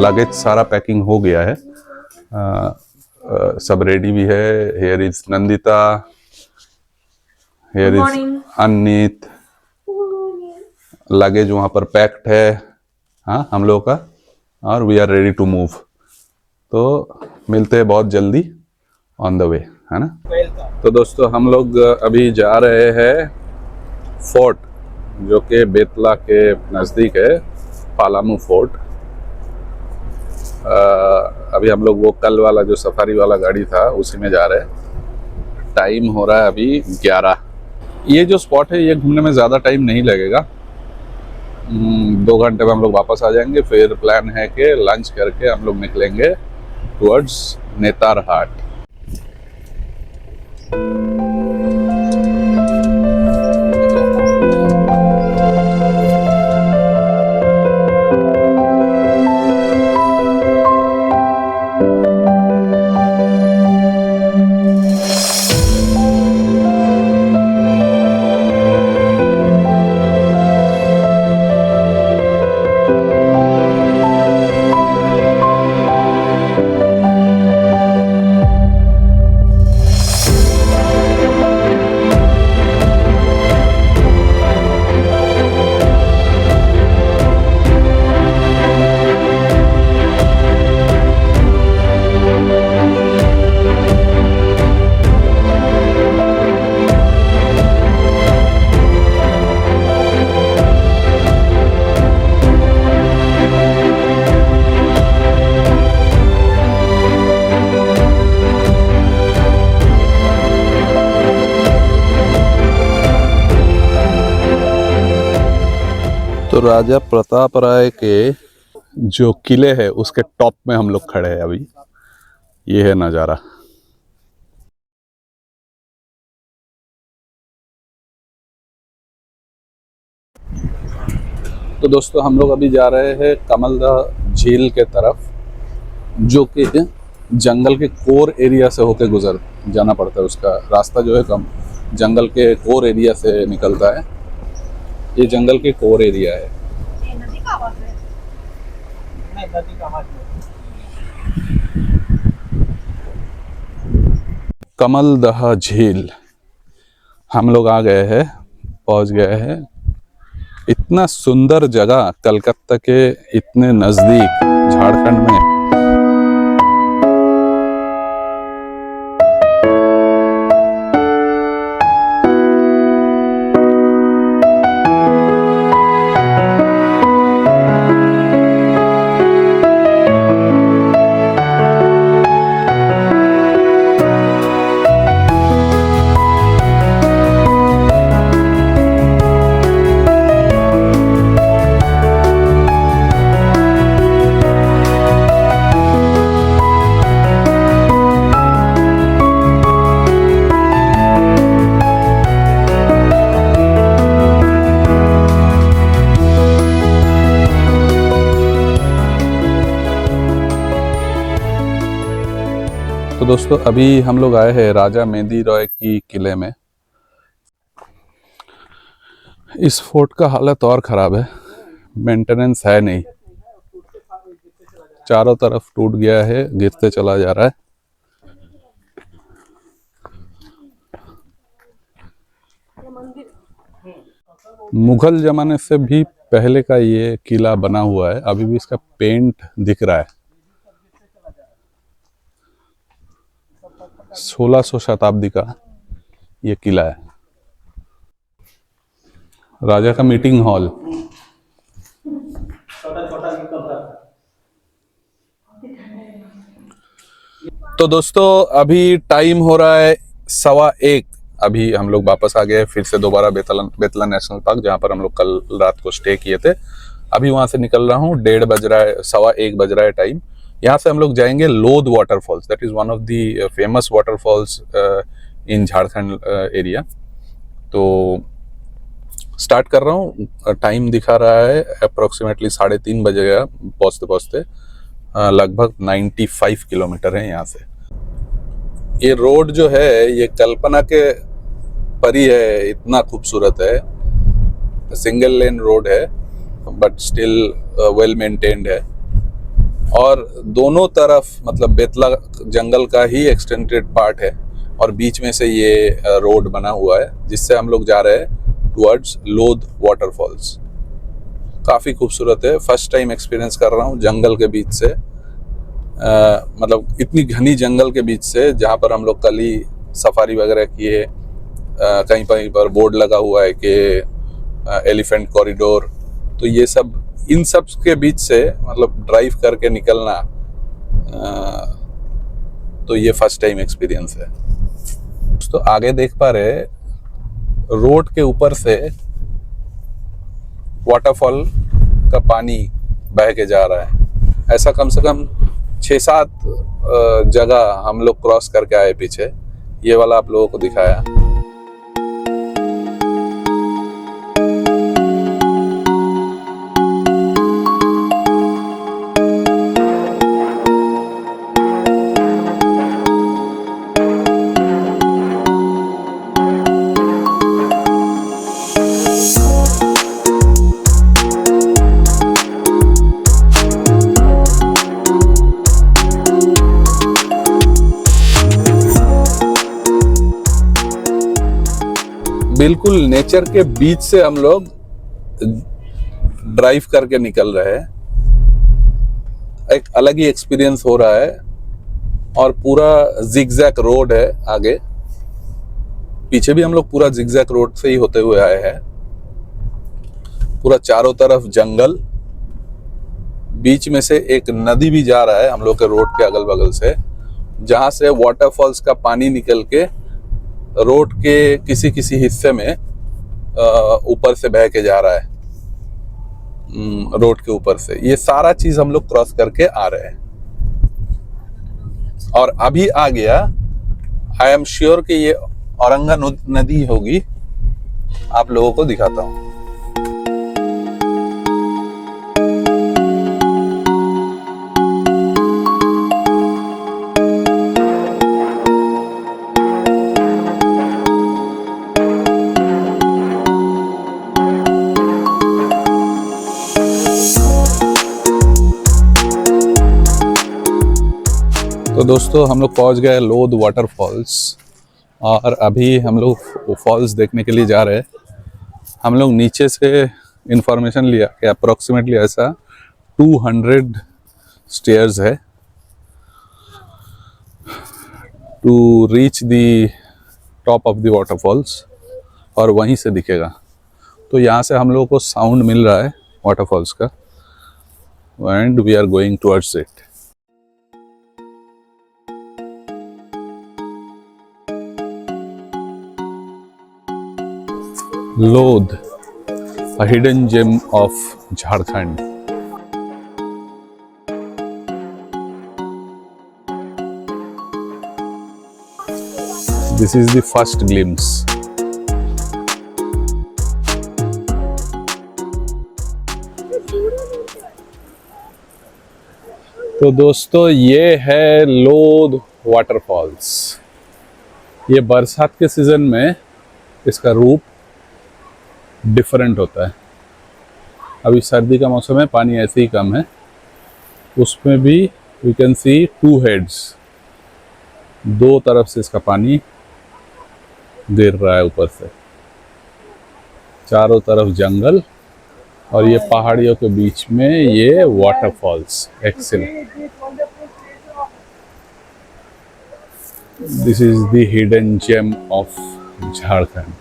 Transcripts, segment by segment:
Luggage सारा packing हो गया है, सब रेडी भी है। Here is Nandita, here is Anit, luggage वहाँ पर पैक्ड है, हाँ हम लोगों का, और we are ready to move. तो मिलते हैं बहुत जल्दी ऑन द वे, है ना। तो दोस्तों हम लोग अभी जा रहे हैं फोर्ट, जो कि बेतला के नज़दीक है, पालामू फोर्ट। अभी हम लोग वो कल वाला जो सफारी वाला गाड़ी था उसी में जा रहे हैं। टाइम हो रहा है अभी 11। ये जो स्पॉट है ये घूमने में ज़्यादा टाइम नहीं लगेगा, 2 घंटे में हम लोग वापस आ जाएंगे। फिर प्लान है कि लंच करके हम लोग निकलेंगे टुवर्ड्स नेतारहाट। तो राजा प्रताप राय के जो किले है उसके टॉप में हम लोग खड़े हैं अभी। ये है नज़ारा। तो दोस्तों हम लोग अभी जा रहे हैं कमलदह झील के तरफ, जो कि जंगल के कोर एरिया से होकर गुजर जाना पड़ता है। उसका रास्ता जो है जंगल के कोर एरिया से निकलता है। ये जंगल के कोर एरिया है। कमलदह झील हम लोग आ गए हैं, पहुंच गए हैं। इतना सुंदर जगह, कलकत्ता के इतने नजदीक, झारखंड में। तो दोस्तों अभी हम लोग आए हैं राजा मेहंदी रॉय की किले में। इस फोर्ट का हालत और ख़राब है, मेंटेनेंस है नहीं, चारों तरफ टूट गया है, गिरते चला जा रहा है। मुगल ज़माने से भी पहले का ये किला बना हुआ है, अभी भी इसका पेंट दिख रहा है। 1600 शताब्दी का ये किला है। राजा का मीटिंग हॉल। तो दोस्तों अभी टाइम हो रहा है 1:15। अभी हम लोग वापस आ गए फिर से दोबारा बेतला नेशनल पार्क, जहाँ पर हम लोग कल रात को स्टे किए थे। अभी वहां से निकल रहा हूँ, 1:30 बज रहा है, 1:15 बज रहा है टाइम। यहाँ से हम लोग जाएंगे Lodh waterfalls, that is one of the famous waterfalls in Jharkhand area. तो स्टार्ट कर रहा हूँ, टाइम दिखा रहा है अप्रोक्सीमेटली 3:30 बजेगा पहुँचते पहुँचते। लगभग 95 किलोमीटर है यहाँ से। ये रोड जो है ये कल्पना के परी है, इतना खूबसूरत है। सिंगल लेन रोड है बट स्टिल वेल मेंटेन्ड है। और दोनों तरफ मतलब बेतला जंगल का ही एक्सटेंडेड पार्ट है और बीच में से ये रोड बना हुआ है जिससे हम लोग जा रहे हैं टुवर्ड्स लोध वाटरफॉल्स। काफ़ी खूबसूरत है, फर्स्ट टाइम एक्सपीरियंस कर रहा हूँ जंगल के बीच से, मतलब इतनी घनी जंगल के बीच से, जहाँ पर हम लोग कल ही सफारी वगैरह किए। कहीं कहीं पर बोर्ड लगा हुआ है कि एलिफेंट कॉरिडोर, तो ये सब इन सब के बीच से मतलब ड्राइव करके निकलना, तो ये फर्स्ट टाइम एक्सपीरियंस है। तो आगे देख पा रहे रोड के ऊपर से वाटरफॉल का पानी बह के जा रहा है। ऐसा कम से कम 6-7 जगह हम लोग क्रॉस करके आए पीछे, ये वाला आप लोगों को दिखाया। बिल्कुल नेचर के बीच से हम लोग ड्राइव करके निकल रहे हैं। एक अलग ही एक्सपीरियंस हो रहा है और पूरा जिगजैग रोड है आगे पीछे भी हम लोग पूरा जिगजैग रोड से ही होते हुए आए हैं। पूरा चारों तरफ जंगल, बीच में से एक नदी भी जा रहा है हम लोग के रोड के अगल बगल से, जहां से वाटरफॉल्स का पानी निकल के रोड के किसी किसी हिस्से में ऊपर से बह के जा रहा है, रोड के ऊपर से। ये सारा चीज हम लोग क्रॉस करके आ रहे हैं और अभी आ गया, आई एम श्योर कि ये औरंगा नदी होगी। आप लोगों को दिखाता हूं। तो दोस्तों हम लोग पहुंच गए लोध वाटरफॉल्स और अभी हम लोग फॉल्स देखने के लिए जा रहे हैं। हम लोग नीचे से इंफॉर्मेशन लिया कि अप्रोक्सीमेटली ऐसा 200 स्टेयर्स है to reach the top of the waterfalls और वहीं से दिखेगा। तो यहाँ से हम लोगों को साउंड मिल रहा है वाटरफॉल्स का and we are going towards it. Lodh, a hidden gem of Jharkhand. This is the first glimpse. तो दोस्तों ये है लोध वाटरफॉल्स। ये बरसात के सीजन में इसका रूप डिफरेंट होता है। अभी सर्दी का मौसम है, पानी ऐसे ही कम है, उसमें भी वी कैन सी 2 हेड्स, 2 तरफ से इसका पानी गिर रहा है ऊपर से। चारों तरफ जंगल और ये पहाड़ियों के बीच में ये waterfalls. Excellent, this is the hidden gem of Jharkhand.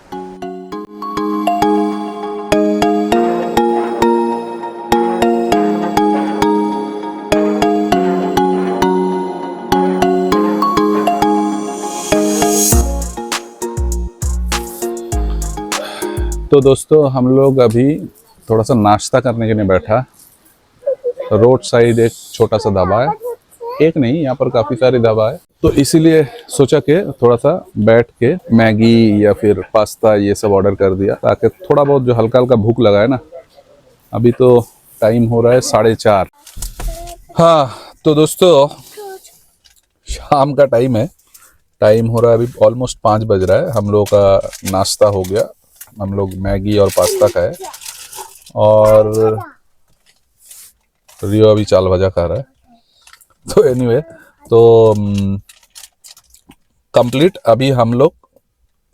तो दोस्तों हम लोग अभी थोड़ा सा नाश्ता करने के लिए बैठा। रोड साइड एक छोटा सा ढाबा है, एक नहीं यहाँ पर काफ़ी सारे ढाबा है, तो इसीलिए सोचा कि थोड़ा सा बैठ के मैगी या फिर पास्ता ये सब ऑर्डर कर दिया ताकि थोड़ा बहुत जो हल्का हल्का भूख लगा है ना। अभी तो टाइम हो रहा है 4:30। हाँ तो दोस्तों शाम का टाइम है, टाइम हो रहा है अभी ऑलमोस्ट 5 बज रहा है। हम लोग का नाश्ता हो गया, हम लोग मैगी और पास्ता खाए और रियो अभी चाल भजा खा रहा है। तो एनीवे, तो कंप्लीट अभी हम लोग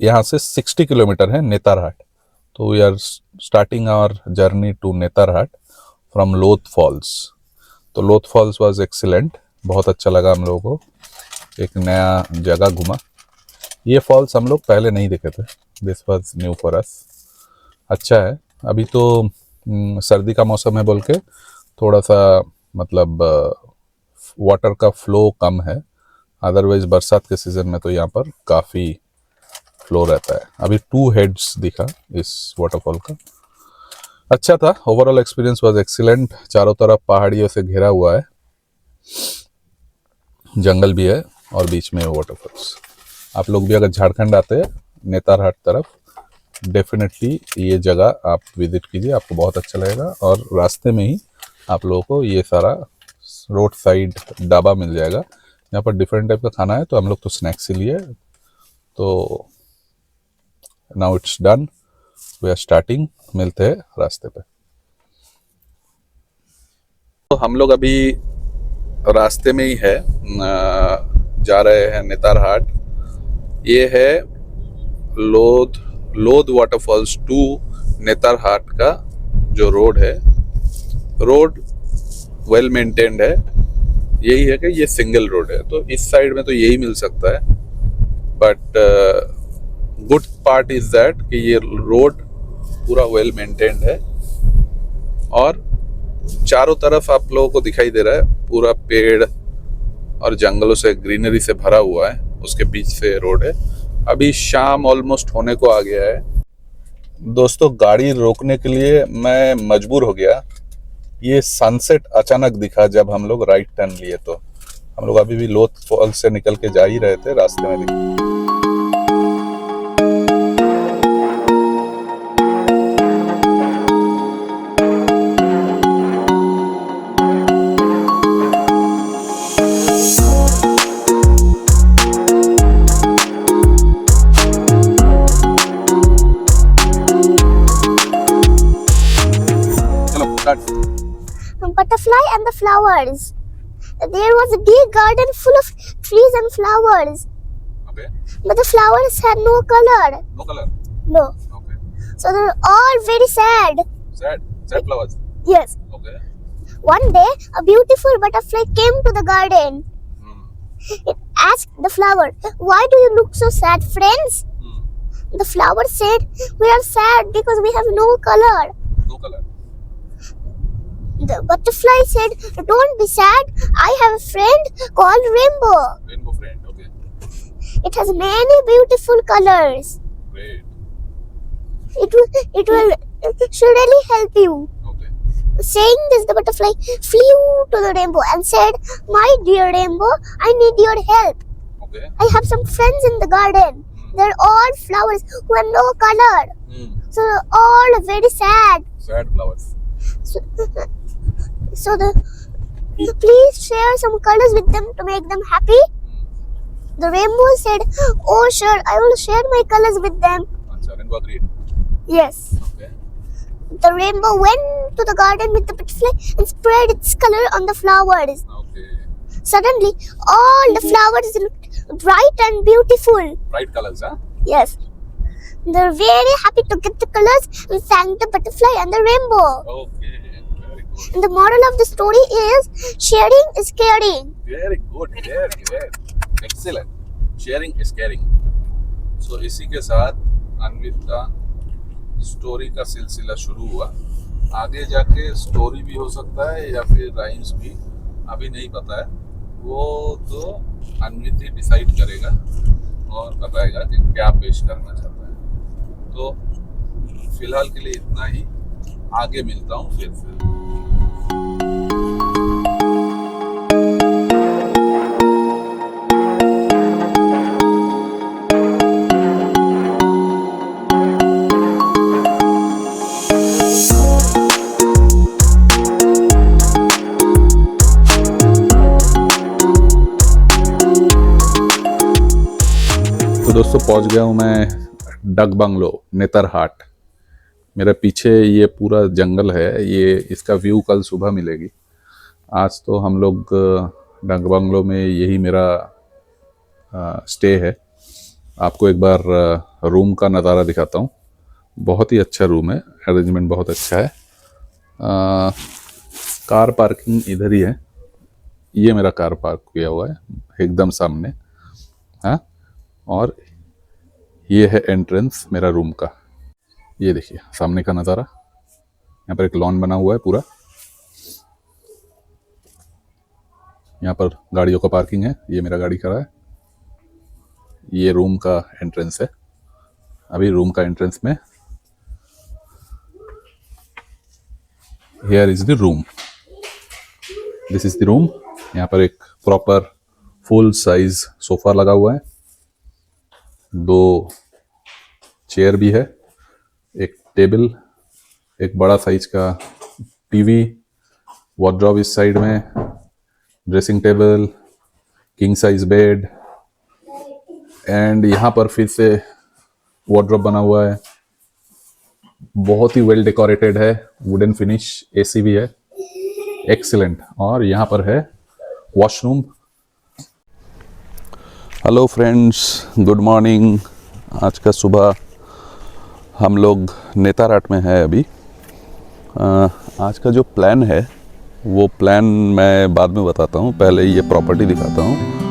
यहाँ से 60 किलोमीटर है नेतरहाट। तो we are starting our journey to Netarhat from Lodh falls. तो लोथ फॉल्स वाज एक्सीलेंट, बहुत अच्छा लगा हम लोगों को, एक नया जगह घूमा। ये फॉल्स हम लोग पहले नहीं देखे थे, this was new for us. अच्छा है। अभी तो सर्दी का मौसम है बोल के थोड़ा सा मतलब वाटर का फ्लो कम है, अदरवाइज बरसात के सीज़न में तो यहाँ पर काफ़ी फ्लो रहता है। अभी 2 हेड्स दिखा इस वाटरफॉल का। अच्छा था, ओवरऑल एक्सपीरियंस वाज एक्सीलेंट। चारों तरफ पहाड़ियों से घिरा हुआ है, जंगल भी है और बीच में वाटरफॉल्स। आप लोग भी अगर झारखंड आते हैं नेतरहाट तरफ, डेफिनेटली ये जगह आप विजिट कीजिए, आपको बहुत अच्छा लगेगा। और रास्ते में ही आप लोगों को ये सारा रोड साइड ढाबा मिल जाएगा, यहाँ पर डिफरेंट टाइप का खाना है। तो हम लोग तो स्नैक्स ही लिए। तो now it's done, we are starting, मिलते हैं रास्ते पे। तो हम लोग अभी रास्ते में ही है, जा रहे हैं नेतरहाट। ये है लोध वाटरफॉल्स टू नेतरहाट का जो रोड है। रोड वेल मेंटेन्ड है, यही है कि ये सिंगल रोड है, तो इस साइड में तो यही मिल सकता है। But good part is that कि ये रोड पूरा वेल मेंटेन्ड है और चारों तरफ आप लोगों को दिखाई दे रहा है पूरा पेड़ और जंगलों से, ग्रीनरी से भरा हुआ है, उसके बीच से रोड है। अभी शाम ऑलमोस्ट होने को आ गया है। दोस्तों, गाड़ी रोकने के लिए मैं मजबूर हो गया, ये सनसेट अचानक दिखा जब हम लोग राइट टर्न लिए। तो हम लोग अभी भी लोथ फॉल से निकल के जा ही रहे थे, रास्ते में दिखा। Butterfly and the flowers. There was a big garden full of trees and flowers. Okay. But the flowers had no color. No color. No. Okay. So they're all very sad. Sad flowers. Yes. Okay. One day, a beautiful butterfly came to the garden. It asked the flower, "Why do you look so sad, friends?" The flower said, "We are sad because we have no color." No color. The butterfly said, "Don't be sad. I have a friend called Rainbow. Rainbow friend. Okay. It has many beautiful colors. Great. It will surely help you." Okay. Saying this, the butterfly flew to the rainbow and said, "My dear Rainbow, I need your help. Okay. I have some friends in the garden. They're all flowers who have no color. So they're all very sad. Sad flowers. So please share some colors with them to make them happy." The rainbow said, "Oh sure, I will share my colors with them." Acha, rainbow agreed. Yes. Okay. The rainbow went to the garden with the butterfly and spread its color on the flowers. Okay. Suddenly, all the flowers looked bright and beautiful. Bright colors, huh? Yes. They're very happy to get the colors and thank the butterfly and the rainbow. Okay. Very good. And the moral of the story is sharing is caring. Very good. Very excellent. Sharing is caring. So इसी के साथ अन्वित का story का सिलसिला शुरू हुआ। आगे जाके स्टोरी भी हो सकता है या फिर राइम्स भी, अभी नहीं पता है, वो तो अन्वित ही डिसाइड करेगा और बताएगा कि क्या पेश करना चाहता है। तो फिलहाल के लिए इतना ही, आगे मिलता हूँ फिर से। तो दोस्तों, पहुंच गया हूँ मैं डक बंगलो नेतरहाट। मेरे पीछे ये पूरा जंगल है, ये इसका व्यू कल सुबह मिलेगी। आज तो हम लोग डंग बंगलो में यही मेरा स्टे है। आपको एक बार रूम का नज़ारा दिखाता हूँ। बहुत ही अच्छा रूम है, अरेंजमेंट बहुत अच्छा है। कार पार्किंग इधर ही है, ये मेरा कार पार्क किया हुआ है एकदम सामने। हाँ, और ये है एंट्रेंस मेरा रूम का। ये देखिए सामने का नज़ारा, यहाँ पर एक लॉन बना हुआ है पूरा। यहाँ पर गाड़ियों का पार्किंग है, ये मेरा गाड़ी खड़ा है। ये रूम का एंट्रेंस है। अभी रूम का एंट्रेंस में here is the room, this is the room. यहाँ पर एक प्रॉपर फुल साइज सोफा लगा हुआ है, 2 चेयर भी है, एक टेबल, एक बड़ा साइज का टीवी, वार्डरोब इस साइड में, dressing table, king size bed, and यहाँ पर फिर से वार्डरोब बना हुआ है। बहुत ही वेल डेकोरेटेड है, वुडन फिनिश, एसी भी है, एक्सीलेंट। और यहाँ पर है washroom. Hello friends, good morning. आज का सुबह हम लोग नेताराट में है अभी। आज का जो प्लान है वो प्लान मैं बाद में बताता हूँ, पहले ये प्रॉपर्टी दिखाता हूँ।